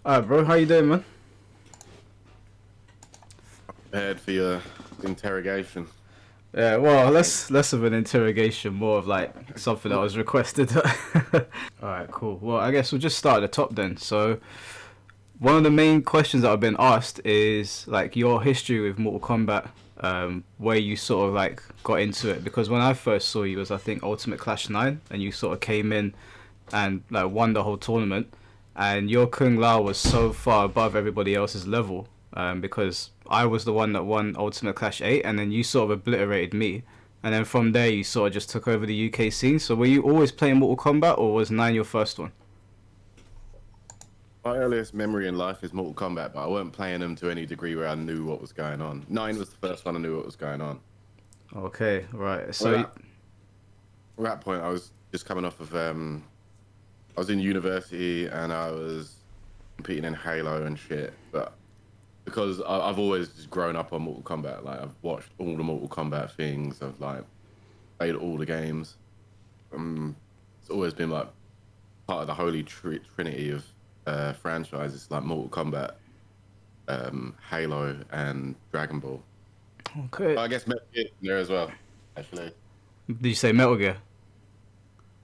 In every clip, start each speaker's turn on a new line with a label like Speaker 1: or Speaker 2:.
Speaker 1: Alright, bro, how you doing, man?
Speaker 2: Prepared for your interrogation.
Speaker 1: Yeah, well,
Speaker 2: I think.
Speaker 1: less of an interrogation, more of like something that was requested. Alright, cool. Well, I guess we'll just start at the top then. So, one of the main questions that I've been asked is like your history with Mortal Kombat, where you sort of like got into it. Because when I first saw you was I think Ultimate Clash 9, and you sort of came in and like won the whole tournament, and your Kung Lao was so far above everybody else's level, because I was the one that won Ultimate Clash 8, and then you sort of obliterated me, and then from there you sort of just took over the UK scene. So were you always playing Mortal Kombat, or was 9 your first one?
Speaker 2: My earliest memory in life is Mortal Kombat, but I weren't playing them to any degree where I knew what was going on. Nine was the first one I knew what was going on.
Speaker 1: Okay, right.
Speaker 2: Well,
Speaker 1: So
Speaker 2: at that point, I was just coming off of I was in university and I was competing in Halo and shit. But because I've always just grown up on Mortal Kombat, like I've watched all the Mortal Kombat things. I've like played all the games. It's always been like part of the holy trinity of franchises like Mortal Kombat, Halo, and Dragon Ball.
Speaker 1: okay.
Speaker 2: But I guess Metal Gear in there as well, actually.
Speaker 1: Did you say Metal Gear?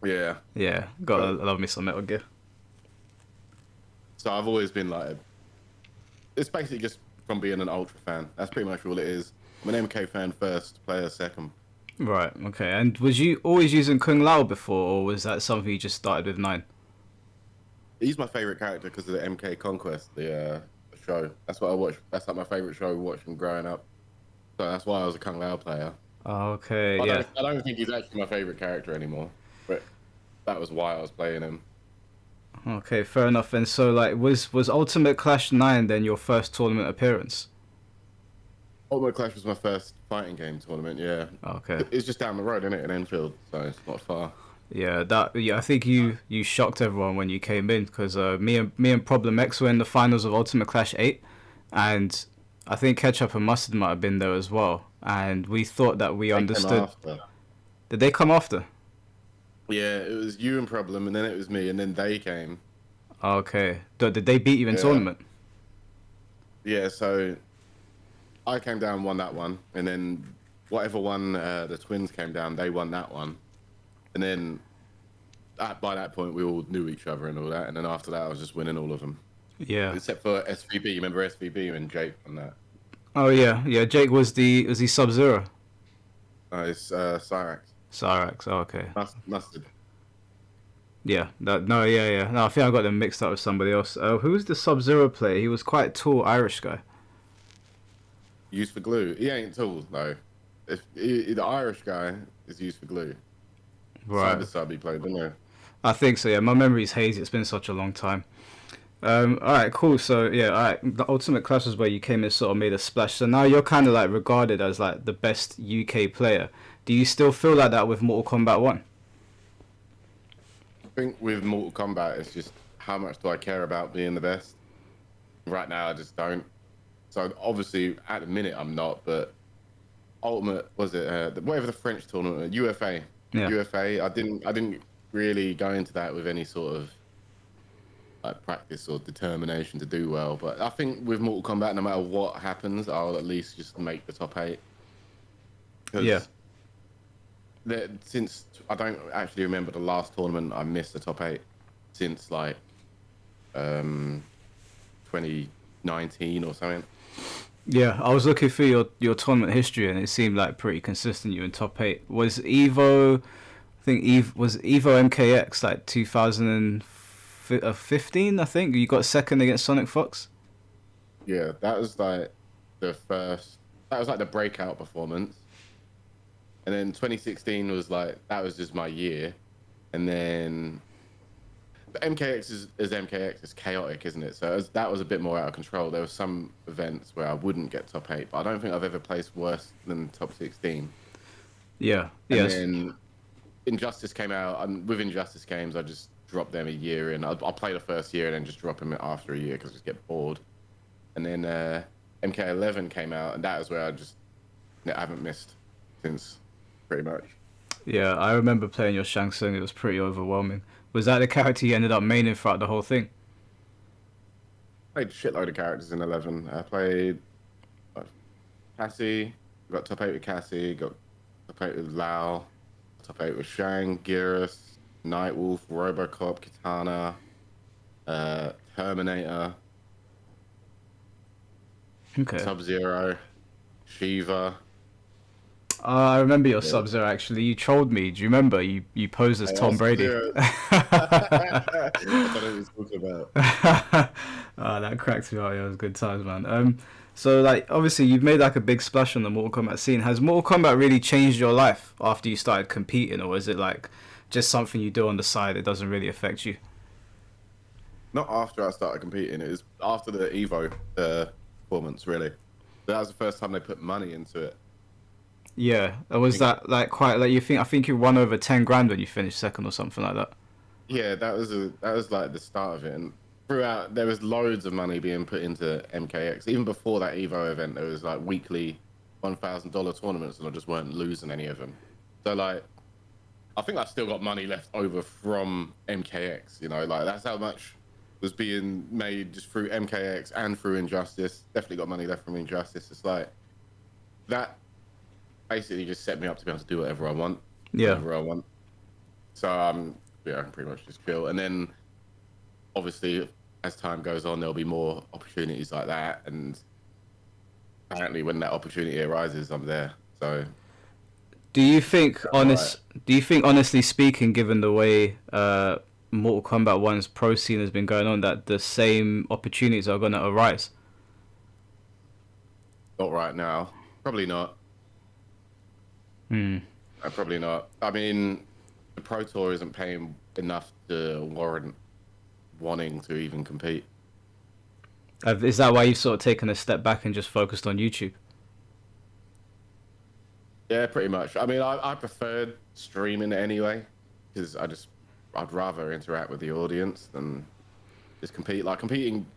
Speaker 2: Yeah.
Speaker 1: Yeah, gotta
Speaker 2: But,
Speaker 1: love me some Metal Gear.
Speaker 2: so I've always been like, it's basically just from being an Ultra fan. That's pretty much all it is. I'm an MK fan first, player second.
Speaker 1: Right. Okay. And was you always using Kung Lao before, or was that something you just started with 9?
Speaker 2: He's my favorite character because of the MK Conquest, the show. That's what I watched. That's like my favorite show watching growing up. So that's why I was a Kung Lao player.
Speaker 1: Okay.
Speaker 2: I
Speaker 1: Yeah.
Speaker 2: don't, I don't think he's actually my favorite character anymore, but that was why I was playing him.
Speaker 1: Okay. Fair enough. And so, like, was Ultimate Clash 9 then your first tournament appearance?
Speaker 2: Ultimate Clash was my first fighting game tournament. Yeah,
Speaker 1: Okay.
Speaker 2: it's just down the road, isn't it, in Enfield? So it's not far.
Speaker 1: Yeah. That. Yeah. I think you shocked everyone when you came in because me and Problem X were in the finals of Ultimate Clash 8, and I think Ketchup and Mustard might have been there as well. And we thought that we
Speaker 2: They came
Speaker 1: understood.
Speaker 2: after.
Speaker 1: Did they come after?
Speaker 2: Yeah, it was you and Problem, and then it was me, and then they came.
Speaker 1: Okay. Did they beat you in
Speaker 2: Yeah,
Speaker 1: tournament?
Speaker 2: yeah. So I came down, won that one, and then whatever one the twins came down, they won that one, and then by that point we all knew each other and all that, and then after that I was just winning all of them,
Speaker 1: Yeah.
Speaker 2: except for SVB. You remember SVB and Jake on that?
Speaker 1: Oh yeah, yeah. Jake was he Sub Zero?
Speaker 2: It's Cyrax.
Speaker 1: Cyrax. Oh, okay.
Speaker 2: Mustard.
Speaker 1: Yeah. That no. Yeah. Yeah. No. I think I got them mixed up with somebody else. Who was the Sub Zero player? He was quite tall Irish guy.
Speaker 2: Used for glue. He ain't tall though. The Irish guy is used for glue.
Speaker 1: Right.
Speaker 2: Cyber sub he played, didn't
Speaker 1: I think so. Yeah. My memory's hazy. It's been such a long time. All right. Cool. So yeah. All right. The Ultimate Clash was where you came and sort of made a splash. So now you're kind of like regarded as like the best UK player. Do you still feel like that with Mortal Kombat 1?
Speaker 2: I think with Mortal Kombat, it's just how much do I care about being the best? Right now, I just don't. So obviously, at the minute, I'm not. But Ultimate was it whatever the French tournament, UFA,
Speaker 1: Yeah.
Speaker 2: UFA. I didn't really go into that with any sort of like practice or determination to do well. But I think with Mortal Kombat, no matter what happens, I'll at least just make the top eight
Speaker 1: Yeah.
Speaker 2: because since I don't actually remember the last tournament I missed the top eight since like um 2019 or something.
Speaker 1: Yeah, I was looking through your tournament history and it seemed like pretty consistent. You in top 8. Was Evo, I think was Evo MKX like 2015? I think you got second against Sonic Fox.
Speaker 2: Yeah, that was like the first. That was like the breakout performance, and then 2016 was like that was just my year, and then the MKX is MKX. It's chaotic, isn't it? So that was a bit more out of control. There were some events where I wouldn't get top eight, but I don't think I've ever placed worse than top 16.
Speaker 1: Yeah,
Speaker 2: And
Speaker 1: yes,
Speaker 2: then Injustice came out, and with Injustice games, I just dropped them a year in. I'll play the first year and then just drop them after a year because I just get bored. And then MK11 came out, and that is where I haven't missed since, pretty much.
Speaker 1: yeah. I remember playing your Shang Tsung. It was pretty overwhelming. Was that the character you ended up maining throughout the whole thing?
Speaker 2: played a shitload of characters in 11. I played like, Cassie, got top 8 with Cassie, got top 8 with Lau, top 8 with Shang, Geras, Nightwolf, Robocop, Kitana, Terminator,
Speaker 1: Okay.
Speaker 2: Sub-Zero, Shiva.
Speaker 1: I remember your
Speaker 2: Yeah.
Speaker 1: Sub-Zero, actually. You trolled me. Do you remember? You posed as Tom Brady.
Speaker 2: I don't know what he was talking about.
Speaker 1: Oh, that cracked me up. Yeah, it was good times, man. So like, obviously, you've made like a big splash on the Mortal Kombat scene. Has Mortal Kombat really changed your life after you started competing, or is it like just something you do on the side that doesn't really affect you?
Speaker 2: Not after I started competing. It was after the Evo performance, really. That was the first time they put money into it.
Speaker 1: Yeah, was that like quite like I think you won over 10 grand when you finished second or something like that.
Speaker 2: Yeah, that was like the start of it, and throughout there was loads of money being put into MKX. Even before that Evo event, there was like weekly $1,000 tournaments, and I just weren't losing any of them. So like, I think I've still got money left over from MKX. You know, like that's how much was being made just through MKX and through Injustice. Definitely got money left from Injustice. It's like that basically just set me up to be able to do whatever I want.
Speaker 1: Yeah.
Speaker 2: Whatever I want. So yeah, I can pretty much just chill. And then obviously as time goes on, there'll be more opportunities like that. And apparently when that opportunity arises, I'm there. So
Speaker 1: Do you think
Speaker 2: alright.
Speaker 1: do you think honestly speaking, given the way Mortal Kombat 1's pro scene has been going on, that the same opportunities are gonna arise?
Speaker 2: Not right now. Probably not.
Speaker 1: Hmm.
Speaker 2: Probably not. I mean, the Pro Tour isn't paying enough to warrant wanting to even compete.
Speaker 1: Is that why you've sort of taken a step back and just focused on YouTube?
Speaker 2: Yeah, pretty much. I mean, I preferred streaming anyway because I'd rather interact with the audience than just compete. Like competing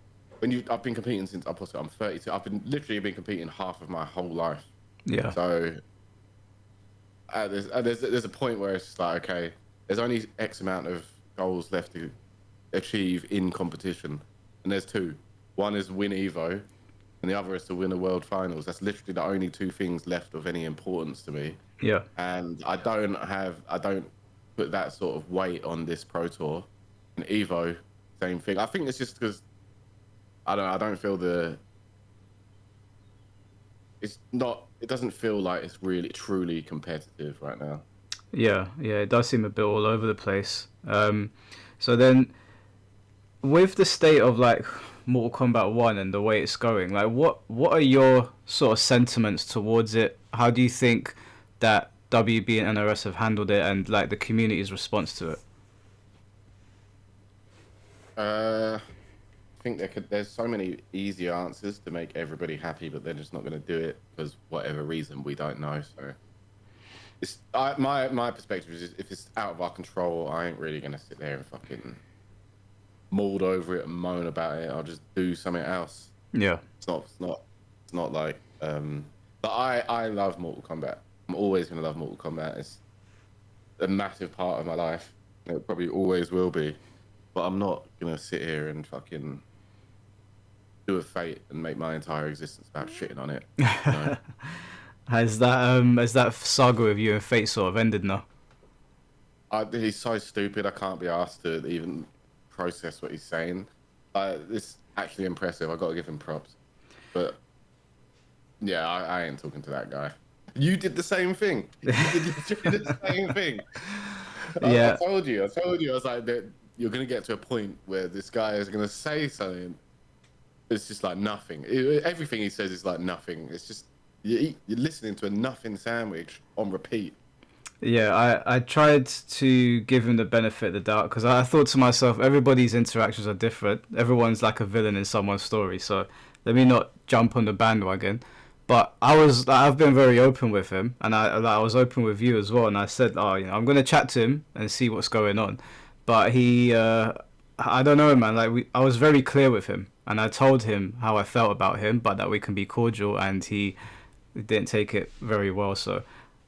Speaker 2: I've been competing since I'm 32. I've been literally been competing half of my whole life.
Speaker 1: Yeah.
Speaker 2: So there's a point where it's just like, okay, there's only X amount of goals left to achieve in competition, and there's two. One is win Evo, and the other is to win a World Finals. That's literally the only two things left of any importance to me.
Speaker 1: Yeah.
Speaker 2: And I don't put that sort of weight on this Pro Tour. And Evo, same thing. I think it's just because I don't feel it doesn't feel like it's really truly competitive right now.
Speaker 1: Yeah, it does seem a bit all over the place. So then, with the state of like Mortal Kombat 1 and the way it's going, like what are your sort of sentiments towards it? How do you think that WB and NRS have handled it, and like the community's response to it?
Speaker 2: I think there's so many easy answers to make everybody happy, but they're just not going to do it because whatever reason we don't know. So my perspective is if it's out of our control, I ain't really going to sit there and fucking maul over it and moan about it. I'll just do something else.
Speaker 1: Yeah.
Speaker 2: It's not like but I love Mortal Kombat. I'm always going to love Mortal Kombat. It's a massive part of my life. It probably always will be. But I'm not going to sit here and fucking do a Fate and make my entire existence about shitting on it. No.
Speaker 1: Has that saga with you and Fate sort of ended now?
Speaker 2: He's so stupid. I can't be asked to even process what he's saying. It's actually impressive. I got to give him props. But yeah, I ain't talking to that guy. You did the same thing. You did the same thing.
Speaker 1: Yeah.
Speaker 2: I told you. I was like, that you're gonna get to a point where this guy is gonna say something. It's just like nothing. Everything he says is like nothing. It's just you're listening to a nothing sandwich on repeat.
Speaker 1: Yeah, I tried to give him the benefit of the doubt because I thought to myself, everybody's interactions are different. Everyone's like a villain in someone's story, so let me not jump on the bandwagon. But I've been very open with him, and I was open with you as well. And I said, I'm gonna chat to him and see what's going on. But he, I don't know, man. Like I was very clear with him, and I told him how I felt about him, but that we can be cordial, and he didn't take it very well. So,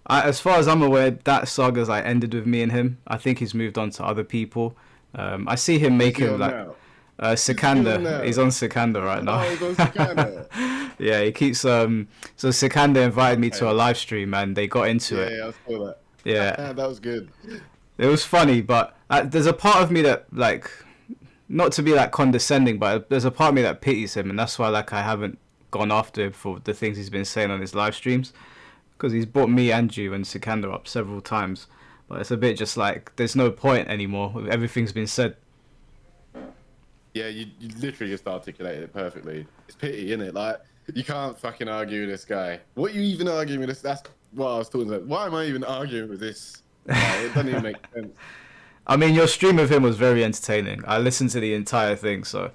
Speaker 1: as far as I'm aware, that saga's ended with me and him. I think he's moved on to other people. I see him making like.
Speaker 2: Now?
Speaker 1: Sikander. He's on Sikander right now.
Speaker 2: Oh, he's on Sikander.
Speaker 1: Yeah, he keeps so Sikander invited me to a live stream and they got into it.
Speaker 2: Yeah, I saw that.
Speaker 1: Yeah,
Speaker 2: That was good.
Speaker 1: it was funny, but there's a part of me that like, not to be like condescending, but there's a part of me that pities him, and that's why like I haven't gone after him for the things he's been saying on his live streams, because he's brought me and you and Sikander up several times, but it's a bit just like there's no point anymore. Everything's been said.
Speaker 2: Yeah, you literally just articulated it perfectly. It's pity, isn't it? Like, you can't fucking argue with this guy. What are you even arguing with this? That's what I was talking about. Why am I even arguing with this? Like, it doesn't even make sense.
Speaker 1: I mean, your stream of him was very entertaining. I listened to the entire thing, so...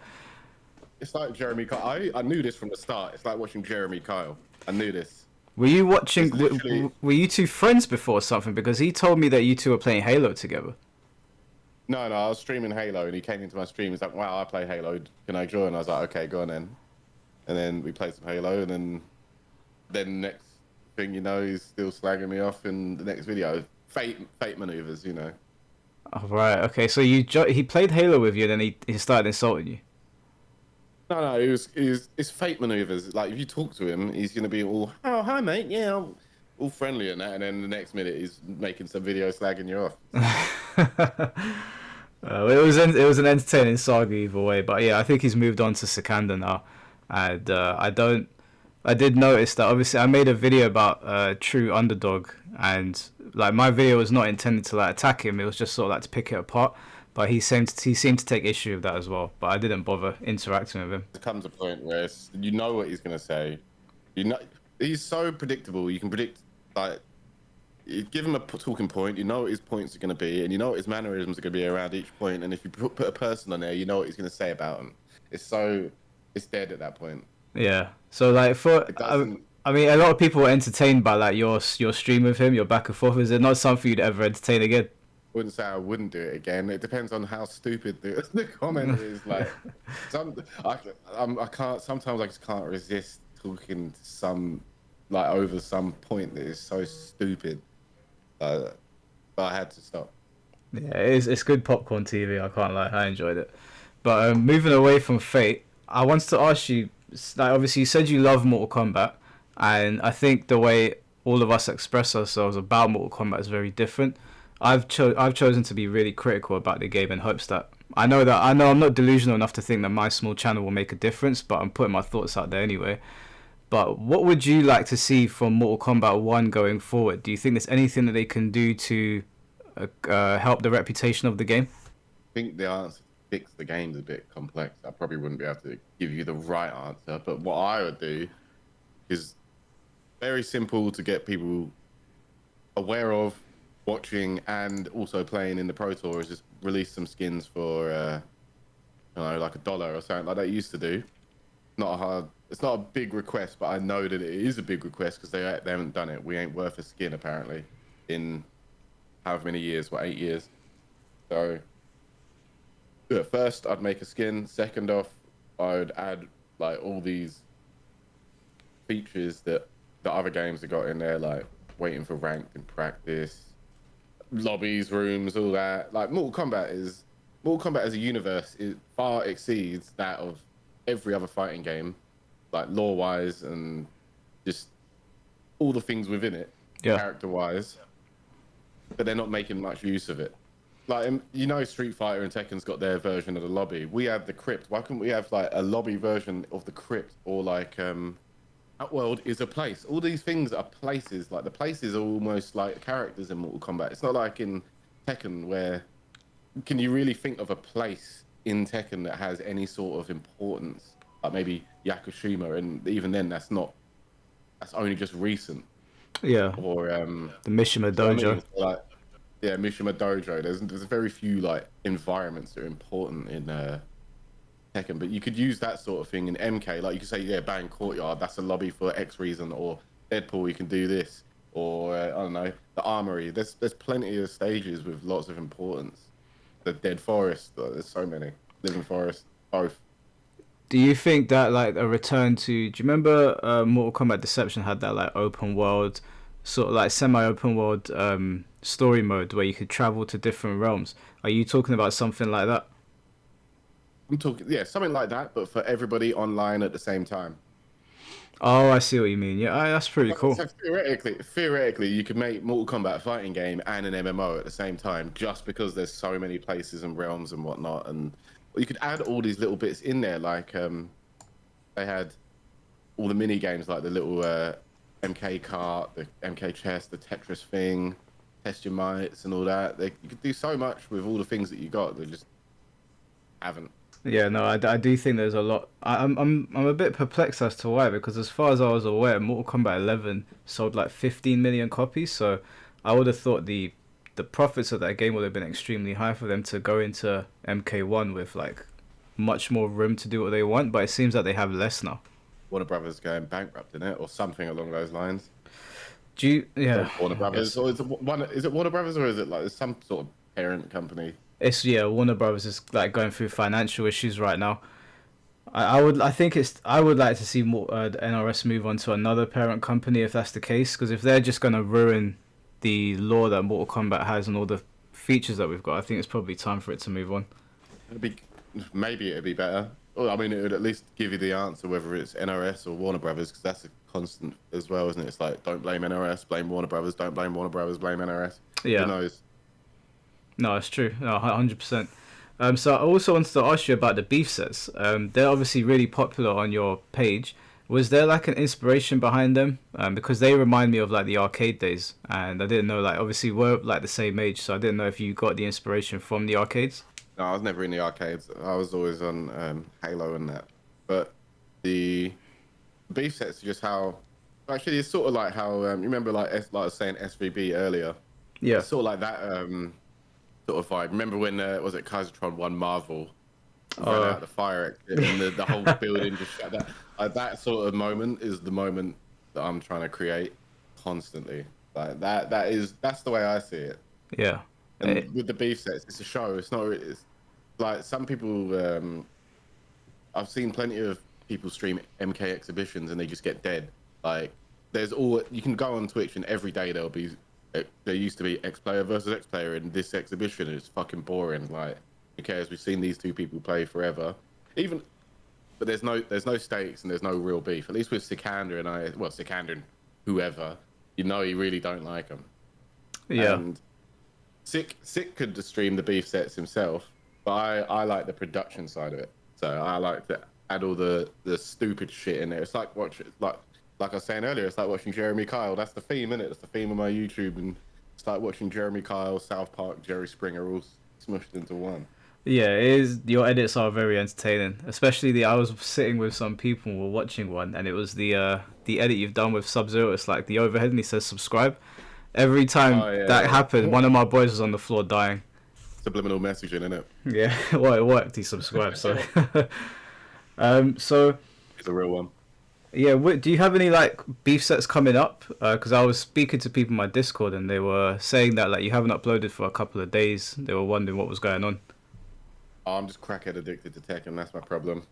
Speaker 2: It's like Jeremy Kyle. I knew this from the start. It's like watching Jeremy Kyle. I knew this.
Speaker 1: Were you watching...
Speaker 2: Literally...
Speaker 1: Were you two friends before or something? Because he told me that you two were playing Halo together.
Speaker 2: No, I was streaming Halo, and he came into my stream. He's like, wow, I play Halo. Can I join? I was like, okay, go on then. And then we played some Halo, and then next thing you know, he's still slagging me off in the next video. Fate maneuvers, you know.
Speaker 1: Oh, right, okay. So he played Halo with you, and then he started insulting you.
Speaker 2: No, it's fate maneuvers. Like, if you talk to him, he's gonna be all, oh, hi mate, yeah, I'm all friendly and that, and then the next minute he's making some video slagging you off.
Speaker 1: It was an entertaining saga either way, but yeah, I think he's moved on to Sikander now, and I did notice that obviously I made a video about True Underdog, and like my video was not intended to like attack him, it was just sort of like to pick it apart. But he seemed to take issue with that as well. But I didn't bother interacting with him.
Speaker 2: There comes a point where you know what he's gonna say. You know he's so predictable. You can predict, like, you give him a talking point. You know what his points are gonna be, and you know what his mannerisms are gonna be around each point. And if you put a person on there, you know what he's gonna say about him. It's dead at that point.
Speaker 1: Yeah. So like I mean, a lot of people were entertained by like your stream with him, your back and forth. Is it not something you'd ever entertain again?
Speaker 2: Wouldn't say I wouldn't do it again. It depends on how stupid the comment is. Like, I can't. Sometimes I just can't resist talking to some, like, over some point that is so stupid. But I had to stop.
Speaker 1: Yeah, it's good popcorn TV. I can't lie, I enjoyed it. But moving away from Fate, I wanted to ask you. Like, obviously, you said you love Mortal Kombat, and I think the way all of us express ourselves about Mortal Kombat is very different. I've chosen to be really critical about the game in hopes that I know I'm not delusional enough to think that my small channel will make a difference, but I'm putting my thoughts out there anyway. But what would you like to see from Mortal Kombat 1 going forward? Do you think there's anything that they can do to help the reputation of the game?
Speaker 2: I think the answer to fix the game's a bit complex. I probably wouldn't be able to give you the right answer, but what I would do is very simple to get people aware of, watching, and also playing in the Pro Tour, is just release some skins for like $1 or something like that used to do. It's not a big request, but I know that it is a big request because they haven't done it. We ain't worth a skin apparently in however many years, 8 years. So first I'd make a skin. Second off, I would add like all these features that the other games have got in there, like waiting for ranked in practice, lobbies, rooms, all that. Like Mortal Kombat as a universe, it far exceeds that of every other fighting game, like lore-wise and just all the things within it, character-wise. But they're not making much use of it. Like, you know, Street Fighter and Tekken's got their version of the lobby. We have the crypt. Why couldn't we have like a lobby version of the crypt, or like Outworld is a place? All these things are places. Like, the places are almost like characters in Mortal Kombat. It's not like in Tekken where can you really think of a place in Tekken that has any sort of importance? Like maybe Yakushima, and even then that's only just recent.
Speaker 1: Yeah.
Speaker 2: Or
Speaker 1: the Mishima Dojo.
Speaker 2: I mean, like, yeah, Mishima Dojo. There's very few like environments that are important in Tekken, but you could use that sort of thing in MK. Like you could say, yeah, Bang Courtyard, that's a lobby for X reason, or Deadpool, you can do this, or I don't know, the Armory. There's plenty of stages with lots of importance. The Dead Forest, there's so many. Living Forest, both.
Speaker 1: Do you think that like a return to? Do you remember Mortal Kombat Deception had that like open world, sort of like semi-open world story mode where you could travel to different realms? Are you talking about something like that?
Speaker 2: I'm talking, yeah, something like that, but for everybody online at the same time.
Speaker 1: Oh, I see what you mean. Yeah, that's pretty cool.
Speaker 2: So theoretically, you could make Mortal Kombat a fighting game and an MMO at the same time, just because there's so many places and realms and whatnot. And you could add all these little bits in there, like they had all the mini games, like the little MK cart, the MK chest, the Tetris thing, test your mites, and all that. You could do so much with all the things that you got. They just haven't.
Speaker 1: Yeah, no, I do think there's a lot. I'm a bit perplexed as to why, because as far as I was aware, Mortal Kombat 11 sold like 15 million copies. So I would have thought the profits of that game would have been extremely high for them to go into MK1 with like much more room to do what they want. But it seems like they have less now.
Speaker 2: Warner Brothers going bankrupt in it, or something along those lines.
Speaker 1: Do you? Yeah,
Speaker 2: Warner Brothers, or is it one? Is it Warner Brothers, or is it like some sort of parent company?
Speaker 1: it's yeah. Warner Brothers is like going through financial issues right now. I would like to see more the NRS move on to another parent company if that's the case, because if they're just gonna ruin the lore that Mortal Kombat has and all the features that we've got, I think it's probably time for it to move on.
Speaker 2: It'd be maybe it'd be better. Well, I mean, it would at least give you the answer whether it's NRS or Warner Brothers, because that's a constant as well, isn't it? It's like, don't blame NRS, blame Warner Brothers. Don't blame Warner Brothers, blame NRS.
Speaker 1: Yeah.
Speaker 2: Who knows?
Speaker 1: No, it's true. No, 100%. So I also wanted to ask you about the beef sets. They're obviously really popular on your page. Was there like an inspiration behind them? Because they remind me of like the arcade days, and I didn't know, like, obviously we're like the same age, so I didn't know if you got the inspiration from the arcades.
Speaker 2: No, I was never in the arcades. I was always on Halo and that. But the beef sets are just how. Actually, it's sort of like how you remember, like I was saying SVB earlier.
Speaker 1: Yeah.
Speaker 2: It's sort of like that sort of vibe. Remember when was it Kaisertron won Marvel? Ran out the fire exit and the whole building just shut down. That sort of moment is the moment that I'm trying to create constantly. Like that's the way I see it.
Speaker 1: Yeah.
Speaker 2: And with the beef sets, it's a show. It's not. It's like some people. I've seen plenty of people stream MK exhibitions and they just get dead. Like there's all you can go on Twitch and every day there'll be. There used to be X player versus X player in this exhibition. And it's fucking boring. Like who cares? We've seen these two people play forever. Even, but there's no stakes and there's no real beef. At least with Sikander Sikander and whoever, you know, you really don't like them.
Speaker 1: Yeah.
Speaker 2: And Sick could stream the beef sets himself, but I like the production side of it. So I like to add all the stupid shit in there. It's like like I was saying earlier, it's like watching Jeremy Kyle. That's the theme, isn't it? That's the theme of my YouTube, and it's like watching Jeremy Kyle, South Park, Jerry Springer all smushed into one.
Speaker 1: Yeah, it is. Your edits are very entertaining. Especially I was sitting with some people and we were watching one, and it was the edit you've done with Sub-Zero. It's like the overhead, and he says subscribe. Every time that happened, one of my boys was on the floor dying.
Speaker 2: Subliminal messaging, innit?
Speaker 1: Yeah, well, it worked. He subscribed, so. So.
Speaker 2: It's a real one.
Speaker 1: Yeah, do you have any like beef sets coming up? Because I was speaking to people in my Discord and they were saying that like you haven't uploaded for a couple of days. They were wondering what was going on.
Speaker 2: Oh, I'm just crackhead addicted to Tekken. That's my problem.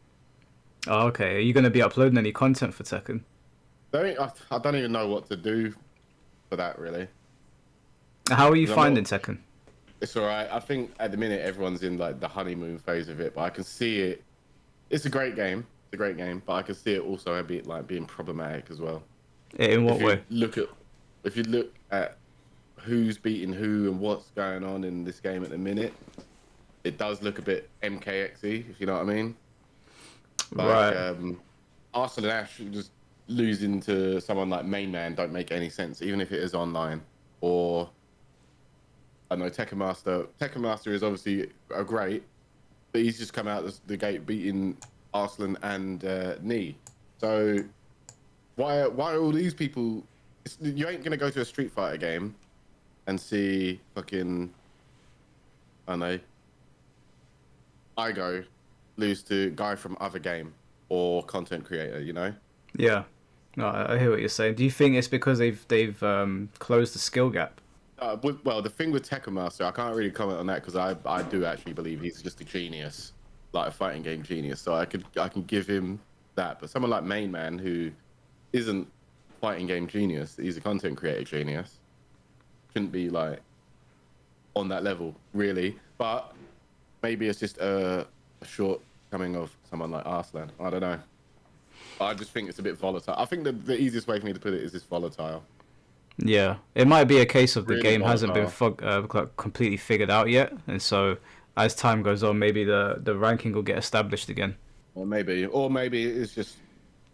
Speaker 1: Oh, okay. Are you going to be uploading any content for Tekken?
Speaker 2: I don't even know what to do for that, really.
Speaker 1: How are you finding Tekken?
Speaker 2: It's all right. I think at the minute everyone's in like the honeymoon phase of it, but I can see it. It's a great game. It's a great game, but I can see it also being problematic as well.
Speaker 1: In what way?
Speaker 2: If you look at who's beating who and what's going on in this game at the minute, it does look a bit MKXy, if you know what I mean. Like,
Speaker 1: right.
Speaker 2: Arsenal and Ash just losing to someone like Main Man don't make any sense, even if it is online. Or I don't know, Tekken Master. Tekken Master is obviously a great, but he's just come out the gate beating Arslan and Knee. So why all these people? You ain't gonna go to a Street Fighter game and see fucking, I don't know, Igo lose to guy from other game or content creator, you know?
Speaker 1: Yeah, no, I hear what you're saying. Do you think it's because they've closed the skill gap?
Speaker 2: Well, the thing with Tekken Master, I can't really comment on that because I do actually believe he's just a genius, like a fighting game genius. So I can give him that. But someone like Main Man, who isn't fighting game genius, he's a content creator genius, shouldn't be like on that level really. But maybe it's just a short coming of someone like Arslan. I don't know. I just think it's a bit volatile. I think the easiest way for me to put it is this volatile.
Speaker 1: Yeah, it might be a case of the
Speaker 2: Really
Speaker 1: game hasn't been
Speaker 2: volatile.
Speaker 1: like completely figured out yet, and so as time goes on, maybe the ranking will get established again.
Speaker 2: Or maybe it's just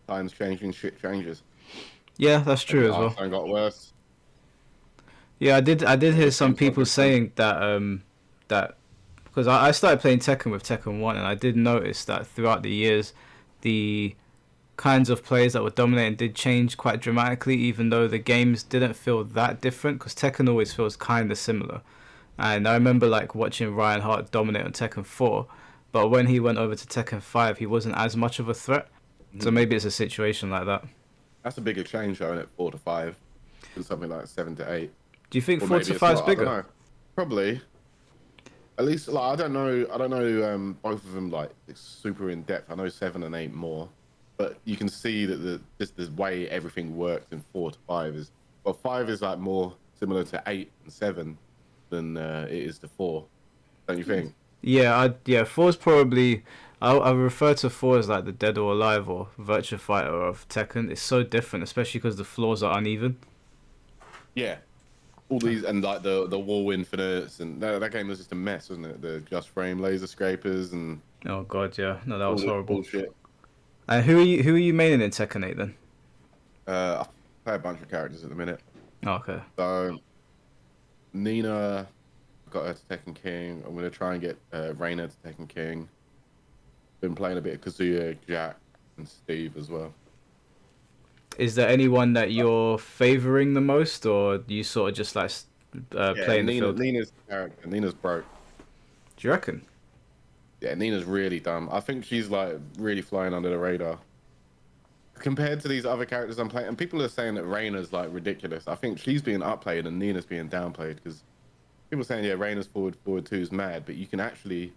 Speaker 2: times changing, shit changes.
Speaker 1: Yeah, that's
Speaker 2: Maybe
Speaker 1: true as well.
Speaker 2: Arslan got worse.
Speaker 1: Yeah, I did hear
Speaker 2: This
Speaker 1: some
Speaker 2: game's got
Speaker 1: people
Speaker 2: different.
Speaker 1: saying that because I started playing Tekken with Tekken 1, and I did notice that throughout the years, the kinds of players that were dominating did change quite dramatically, even though the games didn't feel that different, because Tekken always feels kind of similar. And I remember like watching Ryan Hart dominate on Tekken 4, but when he went over to Tekken 5, he wasn't as much of a threat. So
Speaker 2: Mhm.
Speaker 1: maybe it's a situation like that.
Speaker 2: That's a bigger change, though, isn't it? 4 to 5, than something like 7 to 8,
Speaker 1: Do you think
Speaker 2: or
Speaker 1: 4
Speaker 2: maybe
Speaker 1: to
Speaker 2: it's
Speaker 1: 5 is
Speaker 2: not. I don't
Speaker 1: bigger?
Speaker 2: know. Probably. At least, like, I don't know. I don't know. Both of them like it's super in depth. I know 7 and 8 more, but you can see that just the way everything works in 4 to 5 is. Well, 5 is like more similar to 8 and 7 than it is to 4. Don't you think?
Speaker 1: Yeah, 4 is probably. I refer to 4 as like the Dead or Alive or Virtua Fighter of Tekken. It's so different, especially because the floors are uneven.
Speaker 2: Yeah. All these and like the wall infinites and that game was just a mess, wasn't it? The just frame laser scrapers and
Speaker 1: Oh god, yeah, no, that
Speaker 2: all
Speaker 1: was
Speaker 2: this
Speaker 1: horrible.
Speaker 2: bullshit.
Speaker 1: And who are you maining in Tekken 8 then?
Speaker 2: I play a bunch of characters at the minute.
Speaker 1: Oh, okay.
Speaker 2: So Nina got her to Tekken King. I'm gonna try and get Reina to Tekken King. Been playing a bit of Kazuya, Jack, and Steve as well.
Speaker 1: Is there anyone that you're favoring the most, or you sort of just like
Speaker 2: Yeah,
Speaker 1: playing the field?
Speaker 2: Nina's character. Nina's broke.
Speaker 1: Do you reckon?
Speaker 2: Yeah, Nina's really dumb. I think she's like really flying under the radar compared to these other characters I'm playing. And people are saying that Reina's like ridiculous. I think she's being upplayed and Nina's being downplayed because people are saying, yeah, Reina's forward two is mad, but you can actually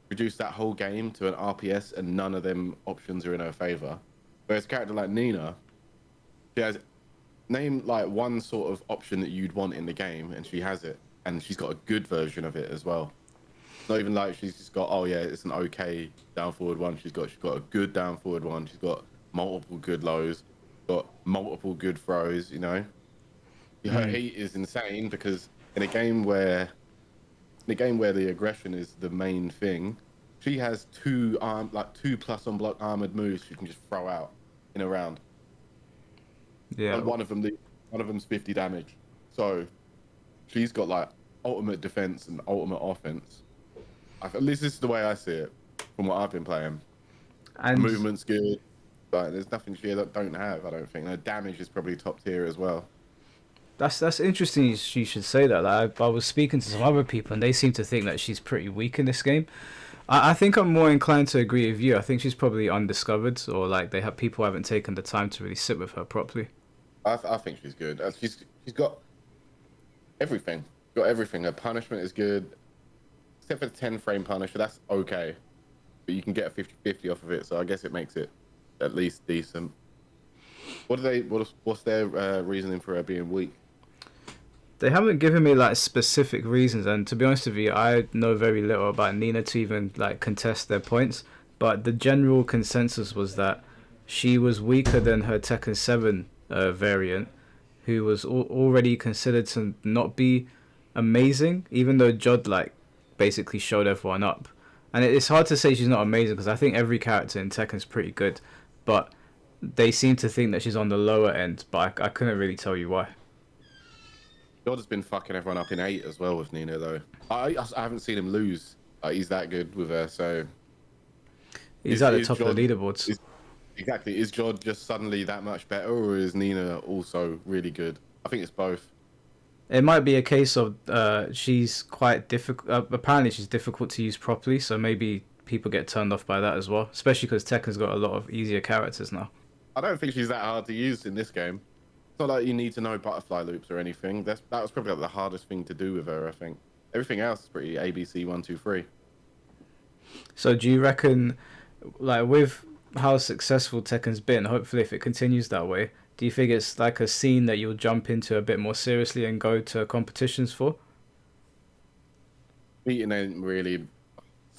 Speaker 2: reduce that whole game to an RPS and none of them options are in her favor. Whereas a character like Nina, she has name like one sort of option that you'd want in the game and she has it. And she's got a good version of it as well. Not even like she's just got, oh yeah, it's an okay down forward one. She's got a good down forward one. She's got multiple good lows, got multiple good throws. Her
Speaker 1: Mm.
Speaker 2: heat is insane because in a game where the aggression is the main thing, she has two plus on block armored moves she can just throw out in a round.
Speaker 1: Yeah.
Speaker 2: And one of them's 50 damage. So she's got like ultimate defense and ultimate offense. At least this is the way I see it from what I've been playing. The
Speaker 1: And
Speaker 2: movement's good, but there's nothing she don't have. I don't think. Her damage is probably top tier as well.
Speaker 1: that's interesting. You should say that. Like, I was speaking to some other people, and they seem to think that she's pretty weak in this game. I think I'm more inclined to agree with you. I think she's probably undiscovered, or like people haven't taken the time to really sit with her properly.
Speaker 2: I think she's good. She's got everything. Got everything. Her punishment is good, except for the 10 frame punisher. That's okay, but you can get a 50/50 off of it. So I guess it makes it at least decent. What's their reasoning for her being weak?
Speaker 1: They haven't given me like specific reasons, and to be honest with you, I know very little about Nina to even like contest their points. But the general consensus was that she was weaker than her Tekken 7 variant, who was already considered to not be amazing, even though Jod like basically showed everyone up. And it's hard to say she's not amazing because I think every character in Tekken's pretty good, but they seem to think that she's on the lower end. But I couldn't really tell you why.
Speaker 2: God has been fucking everyone up in 8 as well with Nina though. I haven't seen him lose. He's that good with her. So
Speaker 1: He's
Speaker 2: is
Speaker 1: at the
Speaker 2: is
Speaker 1: top of
Speaker 2: Jod
Speaker 1: the leaderboards.
Speaker 2: is exactly is Jod just suddenly that much better, or is Nina also really good? I think it's both.
Speaker 1: It might be a case of she's quite difficult. Apparently, she's difficult to use properly, so maybe people get turned off by that as well. Especially because Tekken's got a lot of easier characters now.
Speaker 2: I don't think she's that hard to use in this game. It's not like you need to know butterfly loops or anything. That was probably like the hardest thing to do with her. I think everything else is pretty ABC 1 2 3.
Speaker 1: So, do you reckon, like with how successful Tekken's been, hopefully if it continues that way, do you think it's like a scene that you'll jump into a bit more seriously and go to competitions for?
Speaker 2: Beating ain't really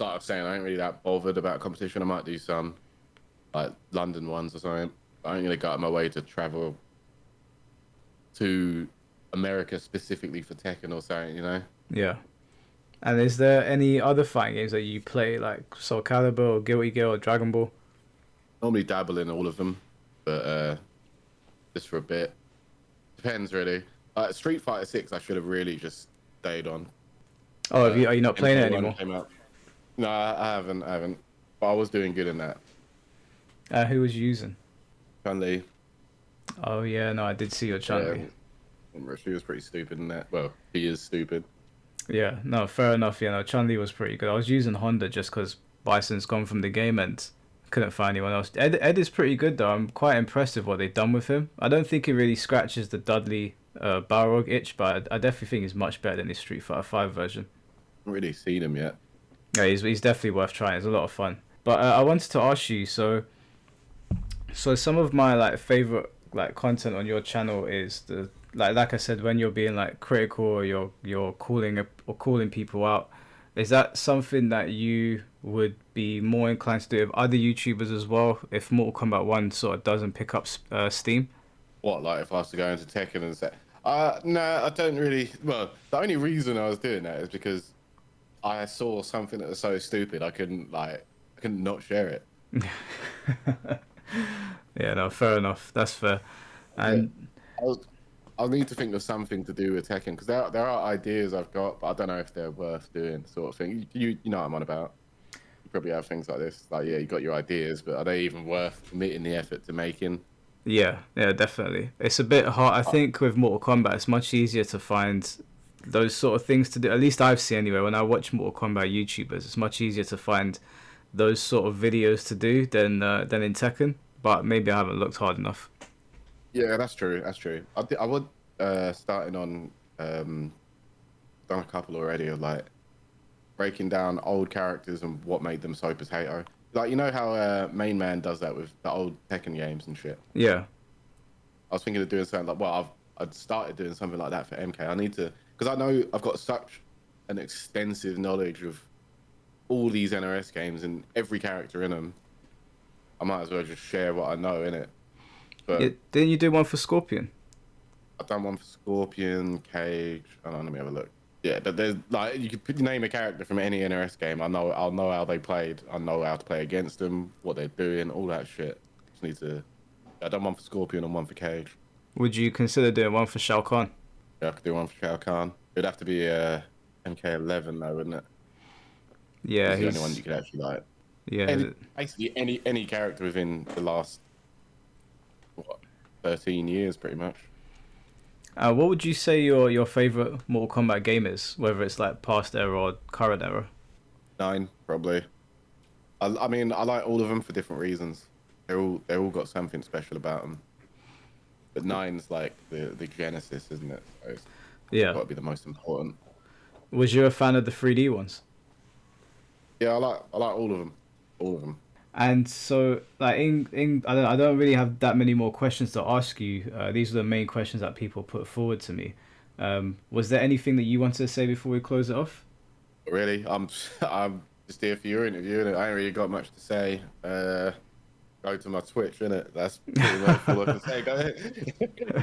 Speaker 2: like I was saying, I ain't really that bothered about competition. I might do some like London ones or something. I ain't gonna go out of my way to travel to America specifically for Tekken or something, you know?
Speaker 1: Yeah. And is there any other fighting games that you play, like Soul Calibur or Guilty Gear or Dragon Ball?
Speaker 2: Normally dabble in all of them, but just for a bit. Depends really. Street Fighter 6, I should have really just stayed on.
Speaker 1: Oh, are you not playing it
Speaker 2: MK1
Speaker 1: anymore?
Speaker 2: came out. No, I haven't. But I was doing good in that.
Speaker 1: Who was you using?
Speaker 2: Chun-Li.
Speaker 1: Oh yeah, no, I did see your Chun-Li.
Speaker 2: She was pretty stupid in that. Well, he is stupid.
Speaker 1: Yeah, no, fair enough. You know, Chun-Li was pretty good. I was using Honda just because Bison's gone from the game and couldn't find anyone else. Ed is pretty good though. I'm quite impressed with what they've done with him. I don't think he really scratches the Dudley Balrog itch, but I definitely think he's much better than his Street Fighter 5 version.
Speaker 2: I haven't really seen him yet.
Speaker 1: Yeah, he's definitely worth trying. It's a lot of fun. But I wanted to ask you, so some of my like favorite like content on your channel is the like I said, when you're being like critical or you're calling people out. Is that something that you would be more inclined to do with other YouTubers as well if Mortal Kombat 1 sort of doesn't pick up steam?
Speaker 2: What, like if I was to go into Tekken and say, no, I don't really. Well, the only reason I was doing that is because I saw something that was so stupid I couldn't not share it.
Speaker 1: Yeah, no, fair enough. That's fair. And
Speaker 2: yeah, I'll need to think of something to do with Tekken because there are ideas I've got, but I don't know if they're worth doing, sort of thing. You know what I'm on about. You probably have things like this. Like, yeah, you got your ideas, but are they even worth committing the effort to making?
Speaker 1: yeah, definitely. It's a bit hard. I think with Mortal Kombat, it's much easier to find those sort of things to do. At least I've seen anyway. When I watch Mortal Kombat YouTubers, it's much easier to find those sort of videos to do than in Tekken. But maybe I haven't looked hard enough.
Speaker 2: Yeah, that's true. That's true. I would starting on done a couple already of like breaking down old characters and what made them so potato. Like, you know how Main Man does that with the old Tekken games and shit.
Speaker 1: Yeah.
Speaker 2: I was thinking of doing something like, well, I'd started doing something like that for MK. I need to, because I know I've got such an extensive knowledge of all these NRS games and every character in them. I might as well just share what I know in it. But
Speaker 1: Yeah, didn't you do one for Scorpion?
Speaker 2: I've done one for Scorpion, Cage. Hold on, let me have a look. Yeah, but there's like you could name a character from any NRS game. I'll know how they played. I know how to play against them, what they're doing, all that shit. Just need to. I've done one for Scorpion and one for Cage.
Speaker 1: Would you consider doing one for Shao Kahn?
Speaker 2: Yeah, I could do one for Shao Kahn. It'd have to be MK11 though, wouldn't it?
Speaker 1: Yeah,
Speaker 2: he's the only one you could actually like.
Speaker 1: Yeah,
Speaker 2: Basically any character within the last 13 years, pretty much.
Speaker 1: what would you say your favorite Mortal Kombat game is? Whether it's like past era or current era?
Speaker 2: 9, probably. I mean, I like all of them for different reasons. They're all got something special about them. But 9's like the genesis, isn't it? So it's
Speaker 1: Yeah.
Speaker 2: got to be the most important.
Speaker 1: Was you a fan of the 3D ones?
Speaker 2: Yeah, I like all of them. All of them.
Speaker 1: And so, like in I don't really have that many more questions to ask you. These are the main questions that people put forward to me. Was there anything that you wanted to say before we close it off?
Speaker 2: Really, I'm just here for your interview, and I ain't really got much to say. Go to my Twitch, innit? That's pretty much all I can say. Go ahead,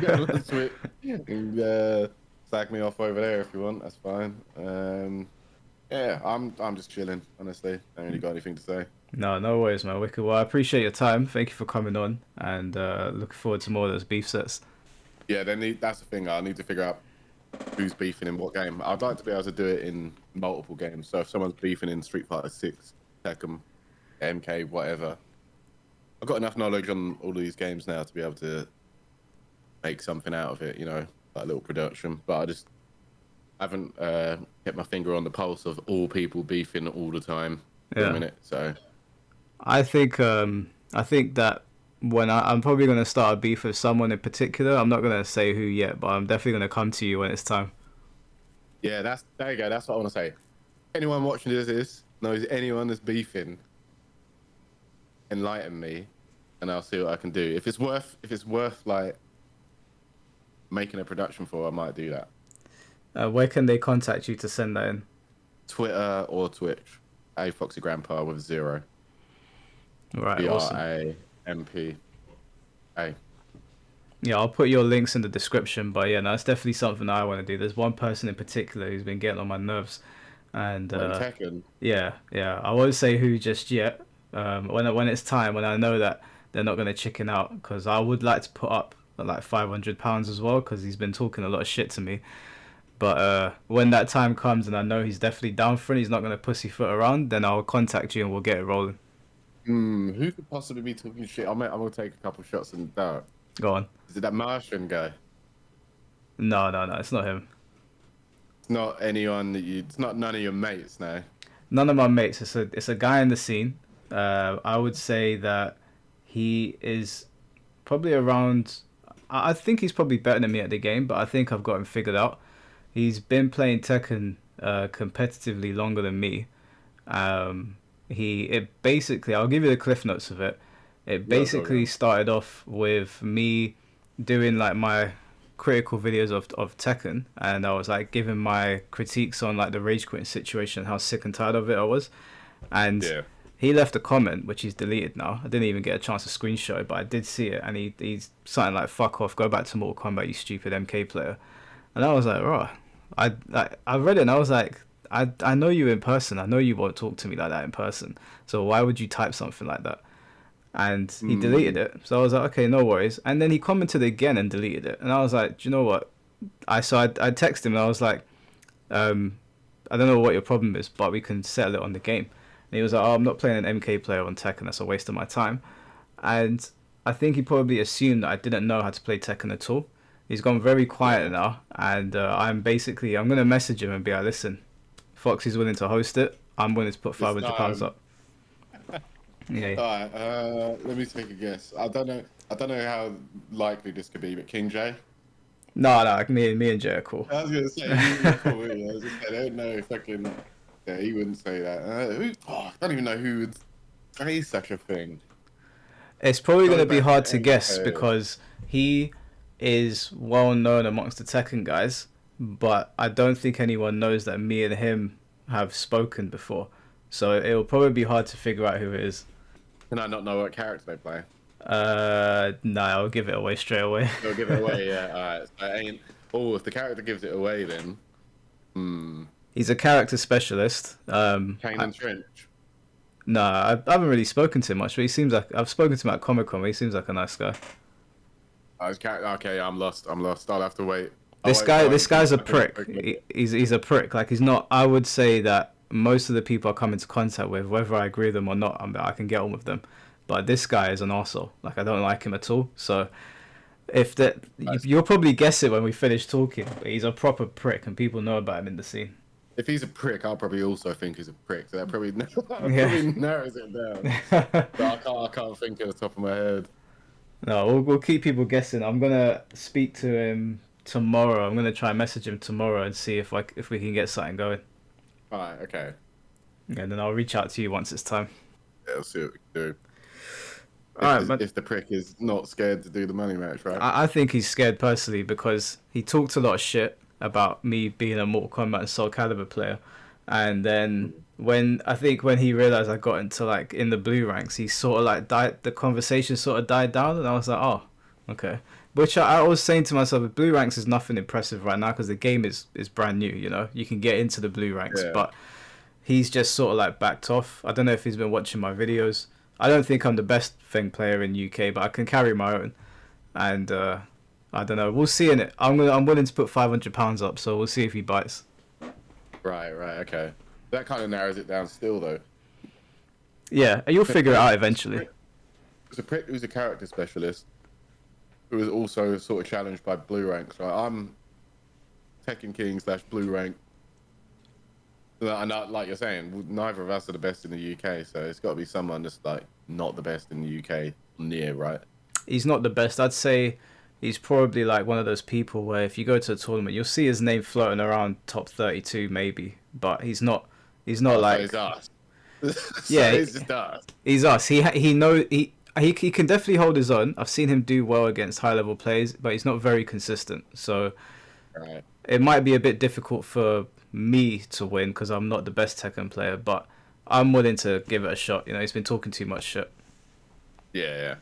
Speaker 2: go to my Twitch and slag me off over there if you want. That's fine. Yeah, I'm just chilling. Honestly, I ain't really got anything to say.
Speaker 1: No worries, man. Wicked. Well, I appreciate your time. Thank you for coming on, and looking forward to more of those beef sets.
Speaker 2: Yeah, that's the thing. I need to figure out who's beefing in what game. I'd like to be able to do it in multiple games. So if someone's beefing in Street Fighter 6, Tekken, MK, whatever, I've got enough knowledge on all of these games now to be able to make something out of it, you know, like a little production. But I just haven't kept my finger on the pulse of all people beefing all the time for a minute. So
Speaker 1: I think that when I'm probably going to start a beef with someone in particular. I'm not going to say who yet, but I'm definitely going to come to you when it's time.
Speaker 2: Yeah, there you go. That's what I want to say. Anyone watching this knows anyone that's beefing, enlighten me, and I'll see what I can do. If it's worth like making a production for, I might do that.
Speaker 1: Where can they contact you to send that in?
Speaker 2: Twitter or Twitch. F0xy Grampa with 0.
Speaker 1: Right, awesome.
Speaker 2: Grampa.
Speaker 1: Yeah, I'll put your links in the description. But yeah, no, it's definitely something I want to do. There's one person in particular who's been getting on my nerves, and
Speaker 2: What, in Tekken?
Speaker 1: yeah. I won't say who just yet. When it's time, when I know that they're not gonna chicken out, because I would like to put up like £500 as well, because he's been talking a lot of shit to me. But when that time comes and I know he's definitely down for it, he's not gonna pussyfoot around, then I'll contact you and we'll get it rolling.
Speaker 2: Who could possibly be talking shit? I'm gonna take a couple shots in the dark.
Speaker 1: Go on.
Speaker 2: Is it that Martian guy?
Speaker 1: No, it's not him.
Speaker 2: It's not anyone that you. It's not none of your mates, no.
Speaker 1: None of my mates. It's a guy in the scene. I would say that he is probably around. I think he's probably better than me at the game, but I think I've got him figured out. He's been playing Tekken competitively longer than me. It basically, I'll give you the cliff notes of it. It basically started off with me doing like my critical videos of Tekken, and I was like giving my critiques on like the rage quitting situation, how sick and tired of it I was. And he left a comment which he's deleted now. I didn't even get a chance to screenshot it, but I did see it, and he's something like, "Fuck off, go back to Mortal Kombat, you stupid MK player." And I was like, "Right." I read it and I was like, I know you in person. I know you won't talk to me like that in person. So why would you type something like that? And he deleted it. So I was like, okay, no worries. And then he commented again and deleted it. And I was like, do you know what? I texted him and I was like, I don't know what your problem is, but we can settle it on the game. And he was like, oh, I'm not playing an MK player on Tekken. That's a waste of my time. And I think he probably assumed that I didn't know how to play Tekken at all. He's gone very quiet now. And I'm going to message him and be like, listen, Foxy's willing to host it. I'm willing to put £500 up. Yeah.
Speaker 2: Alright, let me take a guess. I don't know how likely this could be, but King J?
Speaker 1: No, me and Jay are cool.
Speaker 2: I was gonna say, I don't know if he wouldn't say that. I don't even know who would say such a thing.
Speaker 1: It's probably going to be hard to guess because he is well known amongst the Tekken guys, but I don't think anyone knows that me and him have spoken before. So it'll probably be hard to figure out who it is.
Speaker 2: Can I not know what character they play?
Speaker 1: No, I'll give it away straight away.
Speaker 2: You'll give it away, yeah. Alright. If the character gives it away, then.
Speaker 1: He's a character specialist.
Speaker 2: Kane and Trench.
Speaker 1: No, I haven't really spoken to him much, but he seems like I've spoken to him at Comic-Con. He seems like a nice guy.
Speaker 2: Okay, I'm lost. I'll have to wait.
Speaker 1: This guy's a prick. He's a prick. Like, he's not. I would say that most of the people I come into contact with, whether I agree with them or not, I can get on with them. But this guy is an arsehole. Like, I don't like him at all. So you'll probably guess it when we finish talking. But he's a proper prick, and people know about him in the scene.
Speaker 2: If he's a prick, I'll probably also think he's a prick. So that probably narrows it down. But I can't think at the top of my head.
Speaker 1: No, we'll keep people guessing. I'm gonna speak to him tomorrow. I'm gonna try and message him tomorrow and see if we can get something going.
Speaker 2: Alright, okay.
Speaker 1: And then I'll reach out to you once it's time.
Speaker 2: Yeah, I'll see what we can do.
Speaker 1: Alright,
Speaker 2: if the prick is not scared to do the money match, right?
Speaker 1: I think he's scared personally because he talked a lot of shit about me being a Mortal Kombat and Soul Calibur player, and then when he realized I got into like in the blue ranks, he sort of like the conversation sort of died down, and I was like, oh, okay. Which I was saying to myself, blue ranks is nothing impressive right now because the game is brand new. You know, you can get into the blue ranks, but he's just sort of like backed off. I don't know if he's been watching my videos. I don't think I'm the best thing player in UK, but I can carry my own, and I don't know. We'll see in it. I'm willing to put £500 up, so we'll see if he bites.
Speaker 2: Right, okay. That kind of narrows it down still, though.
Speaker 1: Yeah, you'll figure it out eventually.
Speaker 2: There's a prick who's a character specialist who is also sort of challenged by blue ranks. Right? I'm Tekken King / blue rank. And like you're saying, neither of us are the best in the UK, so it's got to be someone that's like not the best in the UK near, right? He's
Speaker 1: not the best. I'd say he's probably like one of those people where if you go to a tournament, you'll see his name floating around top 32 maybe, but he's not like.
Speaker 2: He's us.
Speaker 1: Yeah,
Speaker 2: he's just us.
Speaker 1: He's us. He can definitely hold his own. I've seen him do well against high level players, but he's not very consistent. So it might be a bit difficult for me to win because I'm not the best Tekken player, but I'm willing to give it a shot. You know, he's been talking too much shit.
Speaker 2: Yeah.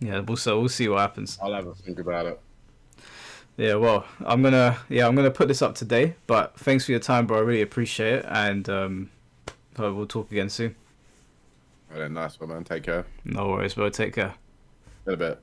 Speaker 1: Yeah, we'll see what happens.
Speaker 2: I'll have a think about it.
Speaker 1: Yeah, well, I'm gonna put this up today. But thanks for your time, bro. I really appreciate it, and we'll talk again soon.
Speaker 2: All right, nice one, man. Take care.
Speaker 1: No worries, bro. Take care.
Speaker 2: In a bit.